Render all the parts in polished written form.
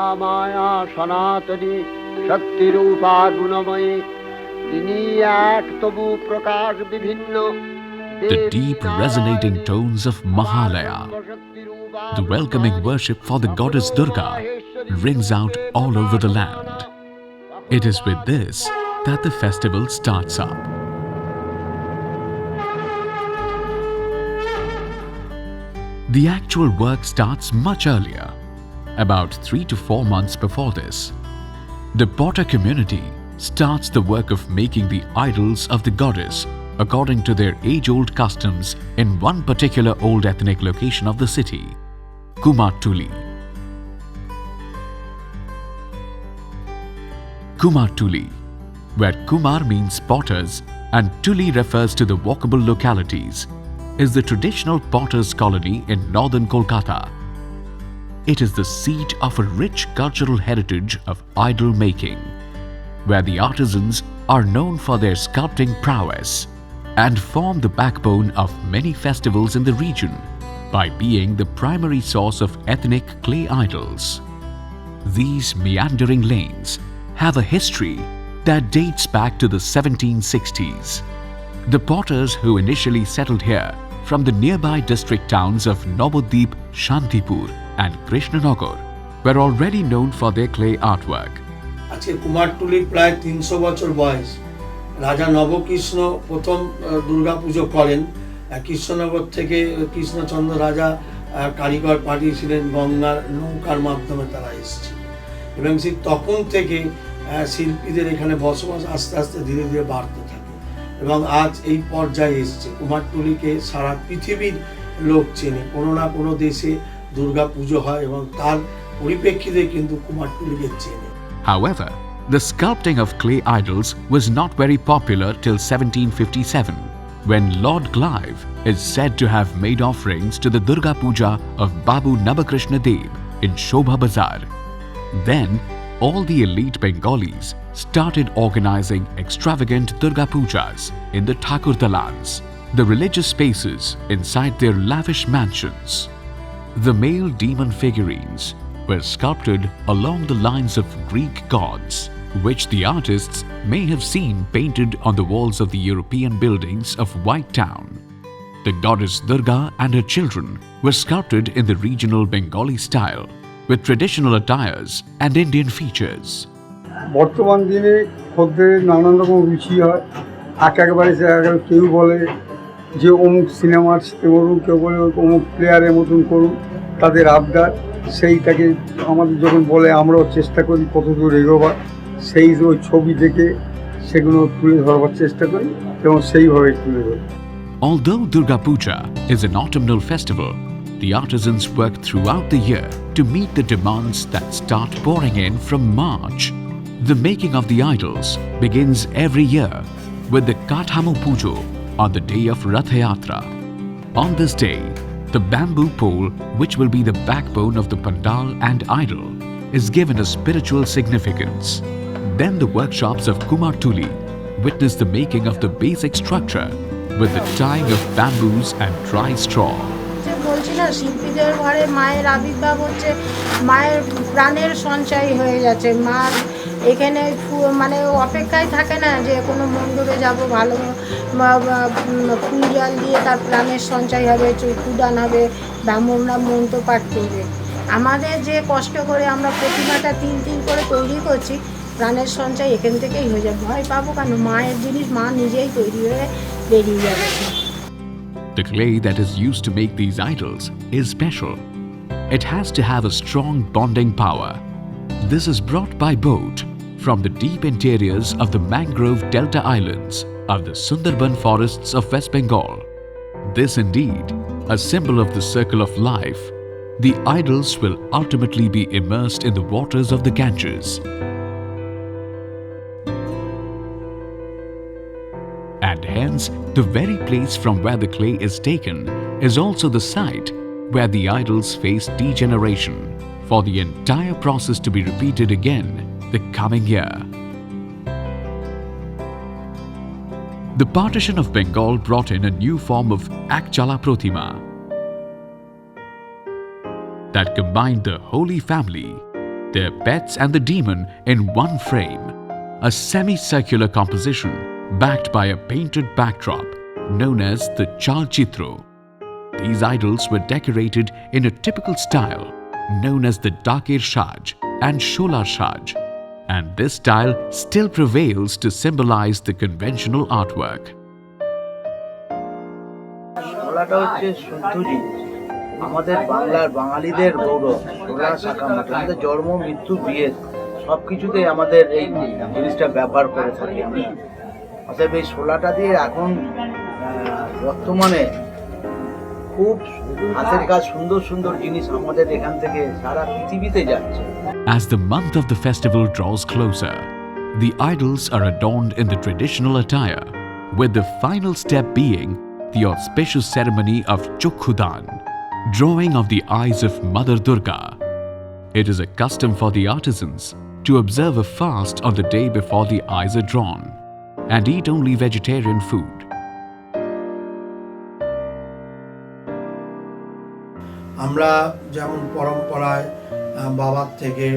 মহামায়া সনাতনী শক্তিরূপা গুণময়ী, তিনি এক তবু প্রকাশ বিভিন্ন। The deep resonating tones of Mahalaya, the welcoming worship for the goddess Durga, rings out all over the land. It is with this that the festival starts up. The actual work starts much earlier, about 3 to 4 months before this. The potter community starts the work of making the idols of the goddess according to their age-old customs in one particular old ethnic location of the city, Kumartuli. Kumartuli, where Kumar means potters and Tuli refers to the walkable localities, is the traditional potters' colony in northern Kolkata. It is the seat of a rich cultural heritage of idol making, where the artisans are known for their sculpting prowess and form the backbone of many festivals in the region by being the primary source of ethnic clay idols. These meandering lanes have a history that dates back to the 1760s. The potters who initially settled here from the nearby district towns of Nabadip, Shantipur and Krishnanagar were already known for their clay artwork. আজকে কুমারটুলির প্রায় 300 বছর বয়স। রাজা নবকৃষ্ণ প্রথম দুর্গা পুজো করেন। কৃষ্ণনগর থেকে কৃষ্ণচন্দ্র রাজা কারিগর পাঠিয়েছিলেন, গঙ্গার নৌকার মাধ্যমে তারা এসেছে এবং সেই তখন থেকে শিল্পীদের এখানে বসবাস আস্তে আস্তে ধীরে ধীরে বাড়তে থাকে এবং আজ এই পর্যায়ে এসেছে। কুমারটুলিকে সারা পৃথিবীর লোক চেনে, কোনো না কোনো দেশে দুর্গা পুজো হয় এবং তার পরিপ্রেক্ষিতে কিন্তু কুমারটুলিকে চেনে। However, the sculpting of clay idols was not very popular till 1757, when Lord Clive is said to have made offerings to the Durga Puja of Babu Navakrishna Dev in Shobha Bazar. Then, all the elite Bengalis started organizing extravagant Durga Pujas in the Thakurdalans, the religious spaces inside their lavish mansions. The male demon figurines were sculpted along the lines of Greek gods, which the artists may have seen painted on the walls of the European buildings of White Town. The goddess Durga and her children were sculpted in the regional Bengali style, with traditional attires and Indian features. বর্তমান দিনে খদ্দের নানান রকম রুচি হয়। একবারে কেউ বলে যে অমুক সিনেমার করুন, কেউ বলে অমুক প্লেয়ারের মতন করুন, তাদের আবদার সেইটাকে আমাদের যখন বলে আমরাও চেষ্টা করি কতদূর এগোবার, সেই ওই ছবি দেখে সেগুলো তুলে ধরবার চেষ্টা করি এবং সেইভাবে তুলে ধরি। Although Durga Puja is an autumnal festival, the artisans work throughout the year to meet the demands that start pouring in from March. The making of the idols begins every year with the Kathamu Pujo on the day of Rath Yatra. On this day, the bamboo pole, which will be the backbone of the pandal and idol, is given a spiritual significance. Then the workshops of Kumartuli witness the making of the basic structure with the tying of bamboos and dry straw. বলছি না, শিল্পীদের ঘরে মায়ের আবির্ভাব হচ্ছে, মায়ের প্রাণের সঞ্চয় হয়ে যাচ্ছে। মা এখানে মানে অপেক্ষায় থাকে না যে কোনো মণ্ডপে যাব, ভালো ফুল জল দিয়ে তার প্রাণের সঞ্চয় হবে, চক্ষুদান হবে, ব্রাহ্মণরা মন্ত্র পাঠ করবে। আমাদের যে কষ্ট করে আমরা প্রতিমাটা 3 করে তৈরি করছি, প্রাণের সঞ্চয় এখান থেকেই হয়ে যাবে। ভয় পাবো কেন? মায়ের জিনিস মা নিজেই তৈরি হয়ে বেরিয়ে যাবে। The clay that is used to make these idols is special. It has to have a strong bonding power. This is brought by boat from the deep interiors of the mangrove delta islands of the Sundarban forests of West Bengal. This indeed, a symbol of the circle of life, the idols will ultimately be immersed in the waters of the Ganges. And hence, the very place from where the clay is taken is also the site where the idols face degeneration, for the entire process to be repeated again the coming year. The partition of Bengal brought in a new form of Akchala Protima that combined the Holy Family their pets and the demon in one frame, a semicircular composition backed by a painted backdrop known as the Chalchitro. These idols were decorated in a typical style known as the Dakir Shaj and Sholar Shaj, and this style still prevails to symbolize the conventional artwork. শোলাটা হচ্ছে শুদ্ধ জিনিস, আমাদের বাঙালিদের গৌরব। শোলা শাখা মাঠে আমাদের জন্ম মৃত্যু বিয়ে সব কিছুতেই আমাদের এই জিনিসটা ব্যবহার করে থাকি আমরা। অতএব এই শোলাটা দিয়ে এখন বর্তমানে খুব হাতের কাজ সুন্দর সুন্দর জিনিস আমাদের এখান থেকে সারা পৃথিবীতে যাচ্ছে। As the month of the festival draws closer, the idols are adorned in the traditional attire, with the final step being the auspicious ceremony of Chukhudan, drawing of the eyes of Mother Durga. It is a custom for the artisans to observe a fast on the day before the eyes are drawn and eat only vegetarian food. আমরা যেমন পরম্পরায় বাবার থেকে,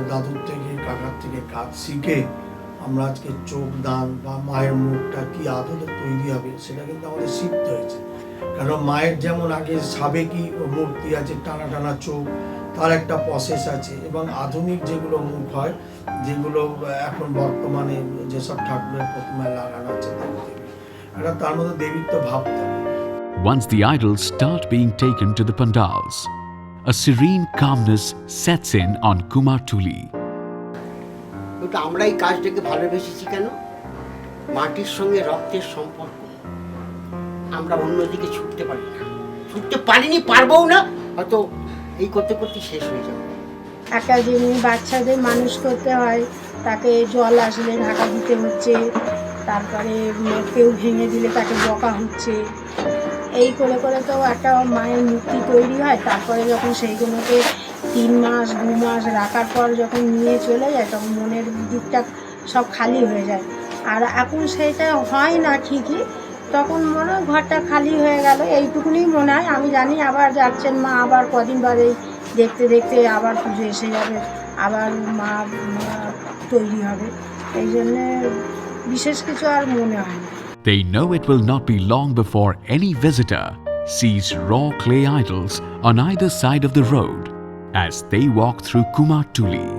দাদুর থেকে, কাকার থেকে কাজ শিখে আমরা আজকে চোখ দান বা মায়ের মুখটা কি আদলে তৈরি হবে সেটা কিন্তু আমাদের শিখতে হয়েছে। কারণ মায়ের যেমন আগে সাবেকি মূর্তি আছে, টানা টানা চোখ, তার একটা প্রসেস আছে, এবং আধুনিক যেগুলো মুখ হয়, যেগুলো এখন বর্তমানে যেসব ঠাকুরের প্রতিমায় লাগানো আছে এটা তার মধ্যে দেবীত্ব ভাব থাকে। Once the idols start being taken to the pandals, a serene calmness sets in on Kumartuli. কিন্তু আমরা এই কাজটাকে ভালোবেসেছি কেন? মাটির সঙ্গে রক্তের সম্পর্ক। আমরা অন্যদিকে ছুটতে পারি না, ছুটতে পারিনি, পারবও না, হয়তো এই করতে করতে শেষ হয়ে যাবে। একটা যেমনি বাচ্চাদের মানুষ করতে হয়, তাকে জল আসলে ঢাকা দিতে হচ্ছে, তারপরে কেউ ভেঙে দিলে তাকে বকা হচ্ছে, এই করে করে তো একটা মায়ের মূর্তি তৈরি হয়। তারপরে যখন সেইগুলোকে 3 মাস 2 মাস রাখার পর যখন নিয়ে চলে যায় তখন মনের দিকটা সব খালি হয়ে যায়। আর এখন সেইটা হয় না ঠিকই, তখন মনে হয় ঘরটা খালি হয়ে গেল, এইটুকুনি মনে হয়। আমি জানি আবার যাচ্ছেন মা, আবার কদিন বাদে দেখতে দেখতে আবার পুজো এসে যাবে, আবার মা তৈরি হবে, এই জন্যে বিশেষ কিছু আর মনে হয় না। They know it will not be long before any visitor sees raw clay idols on either side of the road as they walk through Kumartuli.